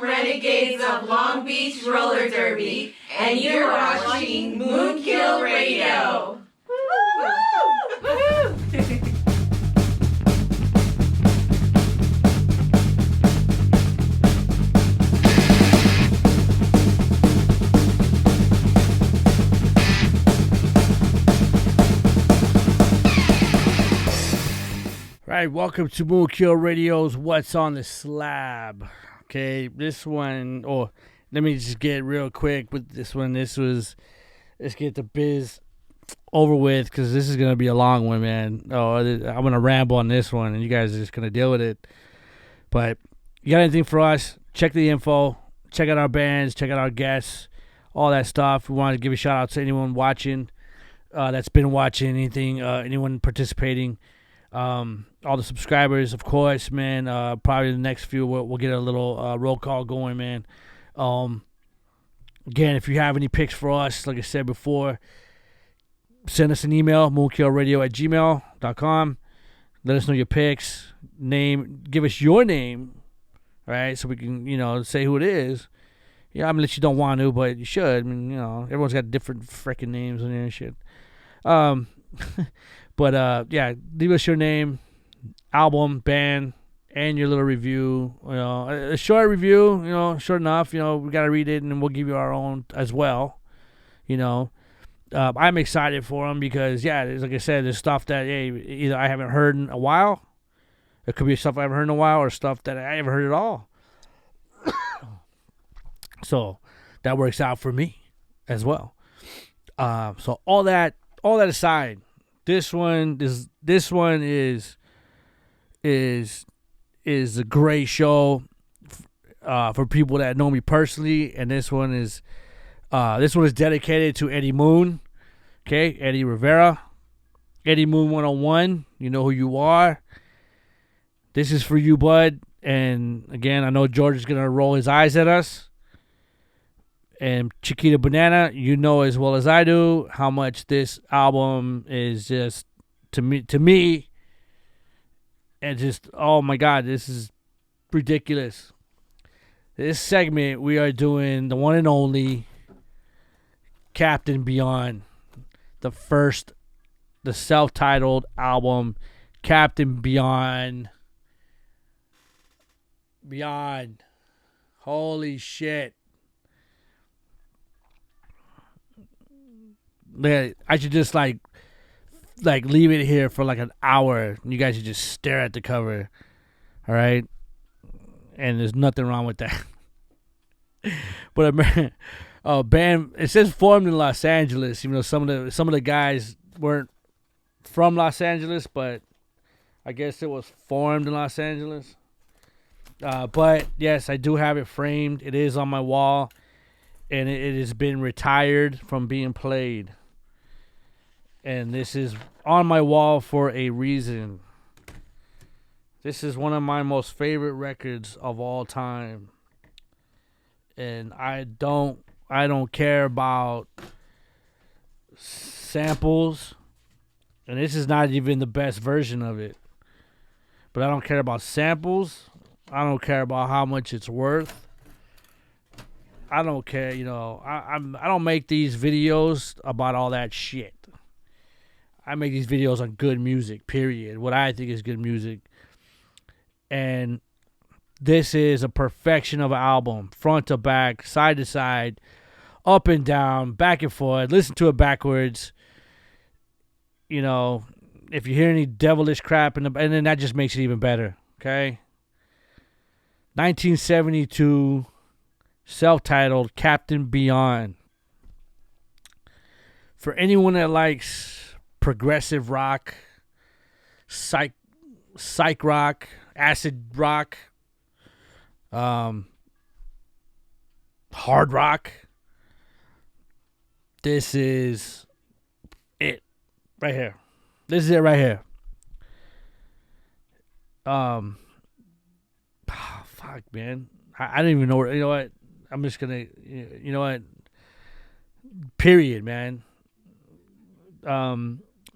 Renegades of Long Beach Roller Derby, and you're watching MoonKILL Radio. Woo! Right, welcome to MoonKILL Radio's What's on the Slab. Okay, this one, let me just get real quick with this one. Let's get the biz over with, because this is going to be a long one, man. I'm going to ramble on this one, and you guys are just going to deal with it. But you got anything for us, check the info, check out our bands, check out our guests, all that stuff. We want to give a shout out to anyone watching, that's been watching anything, anyone participating. All the subscribers, of course, man. Probably the next few we'll get a little roll call going, man. Again, if you have any picks for us, like I said before, send us an email, moonkillradio@gmail.com. Let us know your picks, name, give us your name, right? So we can, say who it is. Yeah, I'm gonna let you don't want to, but you should. I mean, everyone's got different freaking names on there and shit. But yeah, leave us your name, album, band, and your little review. A short review, short enough. We got to read it, and we'll give you our own as well. I'm excited for them because, yeah, like I said, there's stuff that, either I haven't heard in a while. It could be stuff I haven't heard in a while, or stuff that I haven't heard at all. So that works out for me as well. So all that aside, this one is a great show for people that know me personally, and this one is dedicated to Eddie Moon. Okay, Eddie Rivera, Eddie Moon 101. You know who you are. This is for you, bud. And again, I know George is gonna roll his eyes at us. And Chiquita Banana, you know as well as I do how much this album is just to me, and just, oh my God, this is ridiculous. This segment, we are doing the one and only Captain Beyond, the self-titled album, Captain Beyond. Holy shit. I should just like leave it here for like an hour, and you guys should just stare at the cover. All right, and there's nothing wrong with that. But band, it says formed in Los Angeles. Some of the guys weren't from Los Angeles, but I guess it was formed in Los Angeles. But yes, I do have it framed. It is on my wall, and it has been retired from being played. And this is on my wall for a reason. This is one of my most favorite records of all time. And I don't care about samples. And this is not even the best version of it. But I don't care about samples. I don't care about how much it's worth. I don't care, I don't make these videos about all that shit. I make these videos on good music, period. What I think is good music. And this is a perfection of an album. Front to back, side to side, up and down, back and forth. Listen to it backwards. If you hear any devilish crap, and then that just makes it even better. Okay? 1972, self-titled Captain Beyond. For anyone that likes progressive rock, psych rock, acid rock, hard rock, this is it right here. This is it right here. Fuck, man. I don't even know where, you know what? I'm just gonna, you know what? Period, man.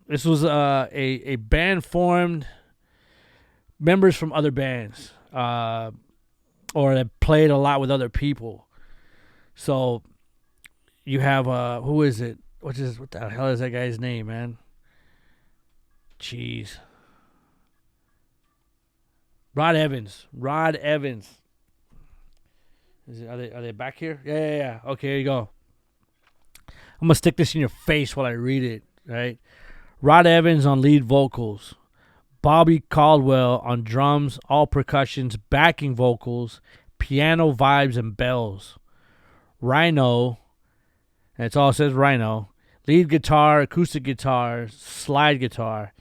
This was a band formed, members from other bands. or that played a lot with other people. So you have who is it? What the hell is that guy's name, man? Jeez. Rod Evans. Are they back here? Yeah. Okay, here you go. I'm gonna stick this in your face while I read it, right? Rod Evans on lead vocals. Bobby Caldwell on drums, all percussions, backing vocals, piano vibes, and bells. Rhino, that's all it says, Rhino. Lead guitar, acoustic guitar, slide guitar,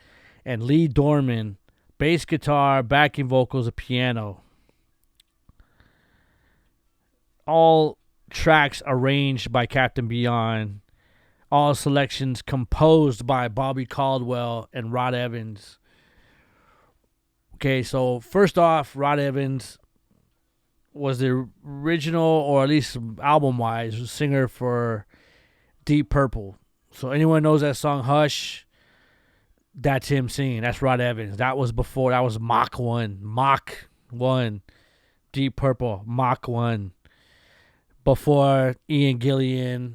and Lee Dorman, bass guitar, backing vocals, and piano. All tracks arranged by Captain Beyond. All selections composed by Bobby Caldwell and Rod Evans. Okay, so first off, Rod Evans was the original, or at least album-wise, singer for Deep Purple. So anyone knows that song, Hush, that's him singing. That's Rod Evans. That was Mach 1. Deep Purple, Mach 1. Before Ian Gillan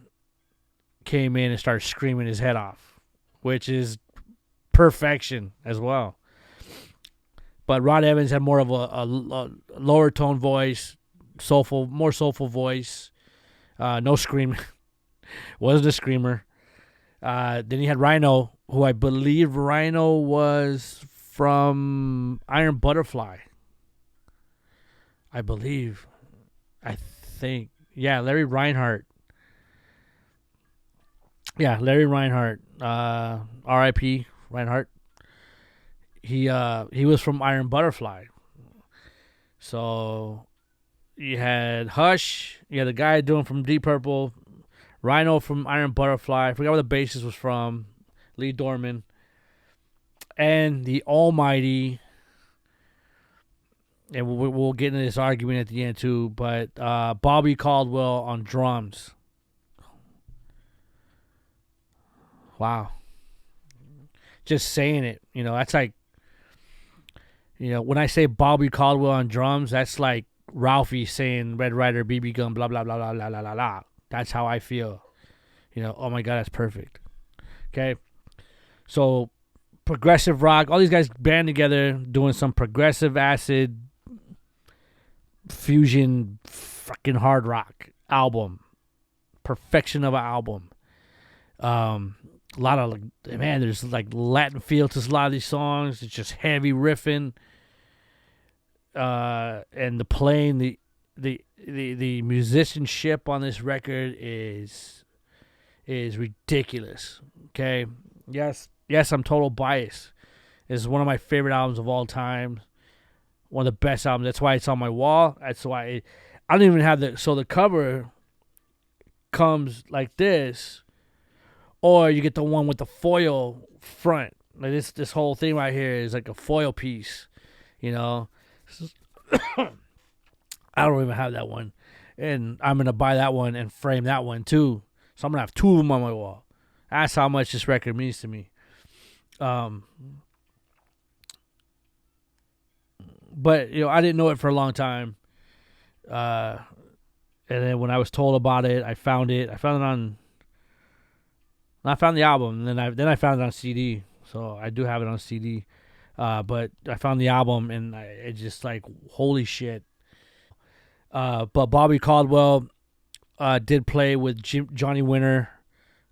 came in and started screaming his head off, which is perfection as well. But Rod Evans had more of a lower tone voice, more soulful voice, no screaming. Wasn't a screamer. Then you had Rhino, who I believe Rhino was from Iron Butterfly. I think. Yeah, Larry Reinhardt. R.I.P. Reinhardt. He was from Iron Butterfly. So you had Hush. You had the guy doing from Deep Purple. Rhino from Iron Butterfly. I forgot where the bassist was from. Lee Dorman. And the almighty, and we'll get into this argument at the end too, but Bobby Caldwell on drums. Wow. Just saying it, that's like, when I say Bobby Caldwell on drums, that's like Ralphie saying Red Ryder, BB gun, blah, blah, blah, blah, blah, blah, blah, blah. That's how I feel. Oh my God, that's perfect. Okay. So progressive rock, all these guys band together doing some progressive acid fusion fucking hard rock album. Perfection of an album. A lot of there's like Latin feel to a lot of these songs. It's just heavy riffing, and the playing, the musicianship on this record is ridiculous. Okay, yes, I'm total bias. It's one of my favorite albums of all time. One of the best albums. That's why it's on my wall. That's why I don't even have the cover comes like this. Or you get the one with the foil front. Like this whole thing right here is like a foil piece, I don't even have that one. And I'm going to buy that one and frame that one too. So I'm going to have two of them on my wall. That's how much this record means to me. But, I didn't know it for a long time. And then when I was told about it, I found it. I found the album, and then I found it on CD. So I do have it on CD. But I found the album, and it just like, holy shit. But Bobby Caldwell did play with Johnny Winter,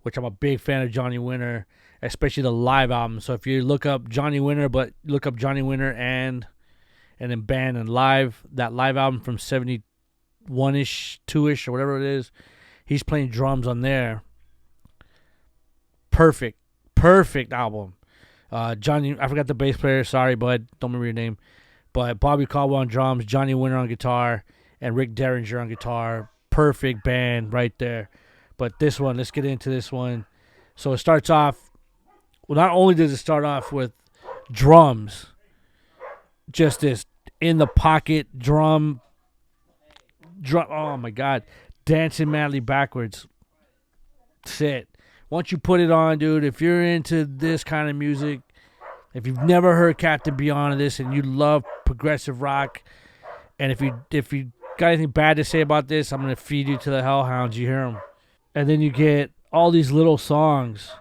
which I'm a big fan of Johnny Winter, especially the live album. So if you look up Johnny Winter, but look up Johnny Winter and then band and live, that live album from 71-ish, 2-ish, or whatever it is, he's playing drums on there. Perfect album. Johnny, I forgot the bass player. Sorry, bud. Don't remember your name. But Bobby Caldwell on drums, Johnny Winter on guitar, and Rick Derringer on guitar. Perfect band right there. But this one, let's get into this one. So it starts off. Well, not only does it start off with drums, just this in the pocket drum. Oh my God, dancing madly backwards. That's it. Once you put it on, dude, if you're into this kind of music, if you've never heard Captain Beyond of this and you love progressive rock, and if you got anything bad to say about this, I'm gonna feed you to the hellhounds. You hear them, and then you get all these little songs,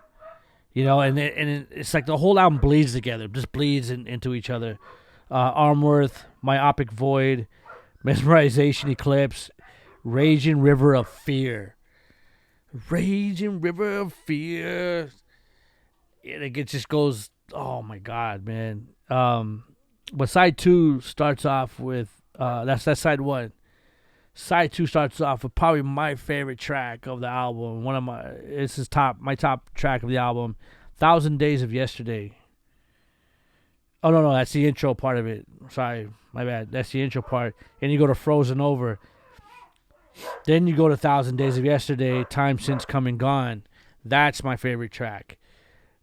it's like the whole album bleeds together, just bleeds into each other. Armworth, Myopic Void, Mesmerization Eclipse, Raging River of Fear. Raging River of Fear. And it just goes, oh my God, man. But side 2 starts off with, that's side 1. Side 2 starts off with probably my favorite track of the album. This is my top track of the album, 1,000 Days of Yesterday. Oh, no, that's the intro part of it. Sorry, my bad. That's the intro part. And you go to Frozen Over. Then you go to 1,000 Days of Yesterday, Time Since Come and Gone. That's my favorite track.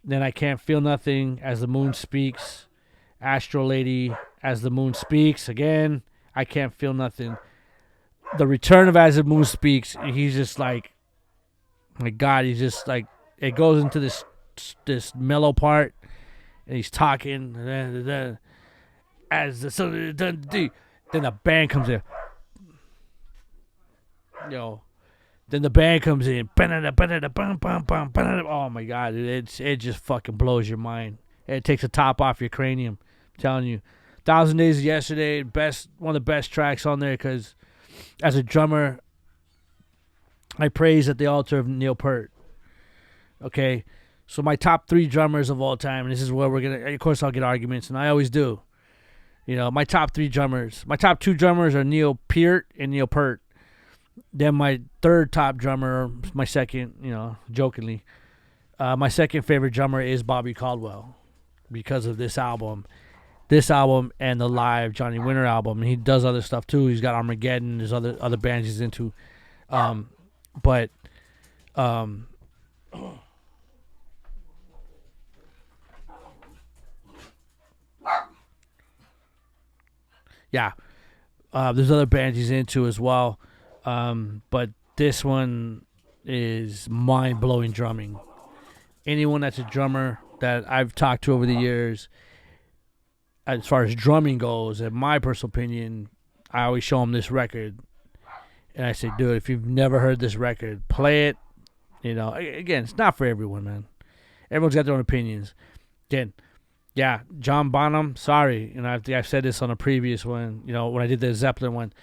Then I Can't Feel Nothing, As the Moon Speaks. Astro Lady, As the Moon Speaks. Again, I Can't Feel Nothing. The return of As the Moon Speaks, he's just like, my God, he's just like, it goes into this mellow part, and he's talking, as the sun, then the band comes in. Then the band comes in. Oh my God, it just fucking blows your mind. It takes the top off your cranium. I'm telling you, 1,000 Days of Yesterday, one of the best tracks on there, because as a drummer, I praise at the altar of Neil Peart. Okay, so my top 3 drummers of all time, and this is where of course I'll get arguments, and I always do. My top 3 drummers. My top 2 drummers are Neil Peart and Neil Peart. Then my third top drummer, my second, jokingly, my second favorite drummer is Bobby Caldwell, because of this album. This album and the live Johnny Winter album. And he does other stuff too. He's got Armageddon. There's other bands he's into. Yeah. There's other bands he's into as well. But this one is mind-blowing drumming. Anyone that's a drummer that I've talked to over the years, as far as drumming goes, in my personal opinion, I always show them this record. And I say, dude, if you've never heard this record, play it. Again, it's not for everyone, man. Everyone's got their own opinions. Again, yeah, John Bonham, sorry. I think I've said this on a previous one, when I did the Zeppelin one.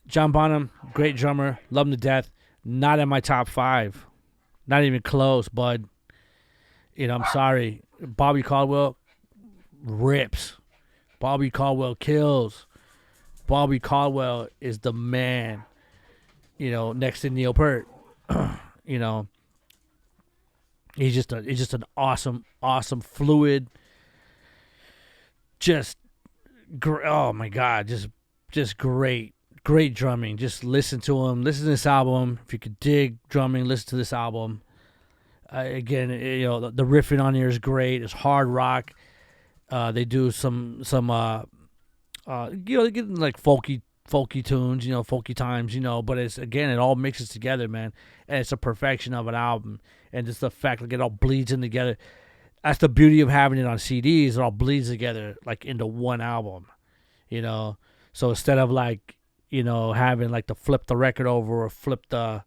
John Bonham, great drummer, love him to death. Not in my top 5. Not even close, bud. I'm sorry. Bobby Caldwell rips. Bobby Caldwell kills. Bobby Caldwell is the man, next to Neil Peart. He's just an awesome fluid. Oh my God, just great drumming. Just listen to him. Listen to this album. If you could dig drumming, listen to this album. Again, the riffing on here is great. It's hard rock. They do some they get like folky tunes, folky times, but it all mixes together, man. And it's a perfection of an album. And just the fact like it all bleeds in together. That's the beauty of having it on CDs. It all bleeds together like into one album, So instead of like, having like to flip the record over or flip the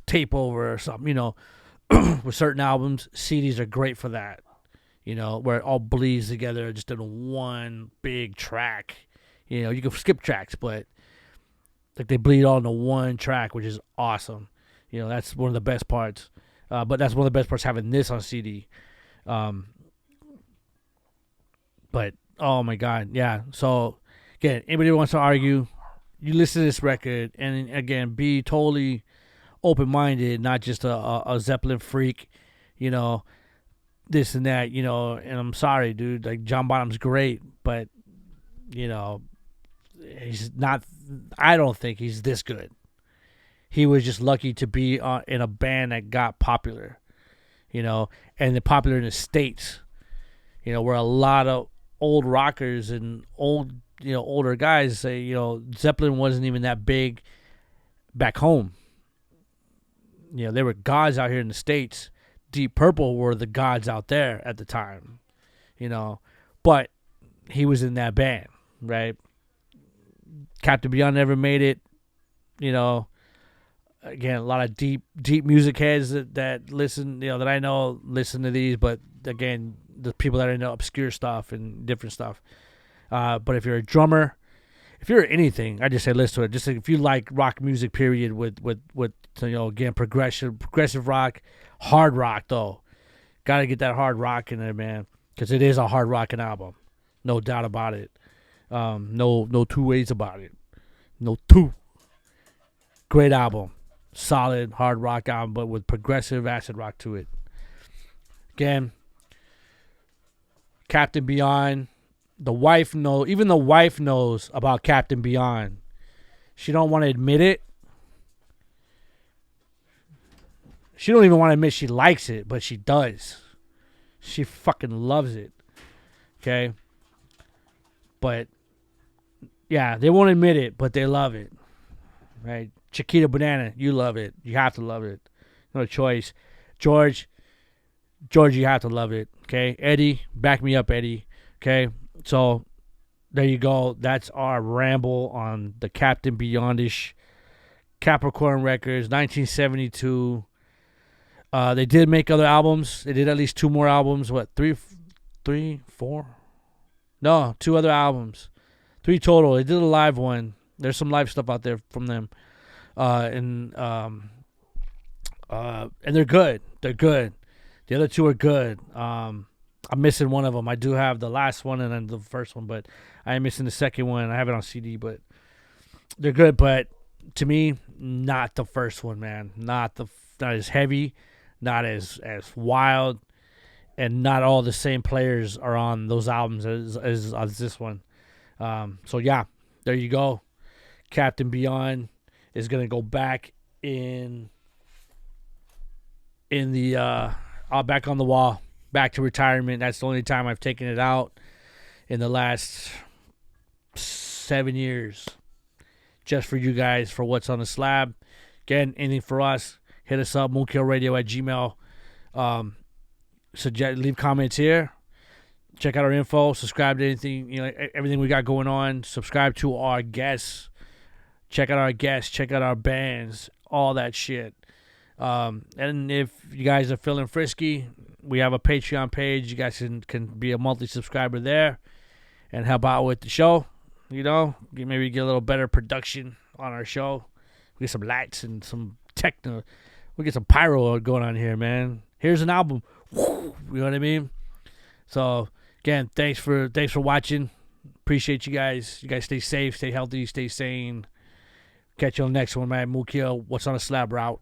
tape over or something, with certain albums, CDs are great for that, where it all bleeds together just in one big track. You can skip tracks, but like they bleed all into one track, which is awesome. That's one of the best parts. But that's one of the best parts, having this on CD. But oh my God, yeah. So again, anybody who wants to argue, you listen to this record, and again, be totally open-minded, not just a Zeppelin freak, this and that, and I'm sorry, dude, like John Bonham's great, but, he's not, I don't think he's this good. He was just lucky to be in a band that got popular, and they're popular in the States, where a lot of old rockers and older guys say, Zeppelin wasn't even that big back home. They were gods out here in the States. Deep Purple were the gods out there at the time, but he was in that band, right? Captain Beyond never made it. You know, again, a lot of deep music heads that listen, that I know listen to these, but again, the people that are into obscure stuff and different stuff. But if you're a drummer, if you're anything, I just say listen to it. Just if you like rock music, period, with again, progressive rock, hard rock though, gotta get that hard rock in there, man, because it is a hard rocking album, no doubt about it. No two ways about it. No two. Great album. Solid hard rock album, but with progressive acid rock to it. Again, Captain Beyond. Even the wife knows about Captain Beyond. She don't want to admit it. She don't even want to admit she likes it, but she does. She fucking loves it. Okay? But yeah, they won't admit it, but they love it. Right? Chiquita Banana, you love it. You have to love it. No choice. George, you have to love it. Okay? Eddie, back me up, Eddie. Okay? So, there you go. That's our ramble on the Captain Beyondish Capricorn Records, 1972. They did make other albums. They did at least 2 more albums. What, 3, 4? No, 2 other albums. 3 total. They did a live one. There's some live stuff out there from them. And they're good. They're good. The other 2 are good. I'm missing one of them. I do have the last one and then the first one, but I am missing the second one. I have it on CD, but they're good. But to me, not the first one, man. Not as heavy, not as wild, and not all the same players are on those albums as this one. So yeah, there you go. Captain Beyond is gonna go back in the back on the wall. Back to retirement. That's the only time I've taken it out in the last 7 years. Just for you guys, for what's on the slab. Again, anything for us, hit us up, moonkillradio@gmail.com. Leave comments here. Check out our info. Subscribe to anything, everything we got going on. Subscribe to our guests. Check out our guests. Check out our bands. All that shit. And if you guys are feeling frisky, we have a Patreon page. You guys can be a monthly subscriber there and help out with the show. Maybe get a little better production on our show. We get some lights and some techno. We get some pyro going on here, man. Here's an album. You know what I mean? So again, thanks for watching. Appreciate you guys. You guys stay safe, stay healthy, stay sane. Catch you on the next one, man. MoonKILL, what's on the slab route?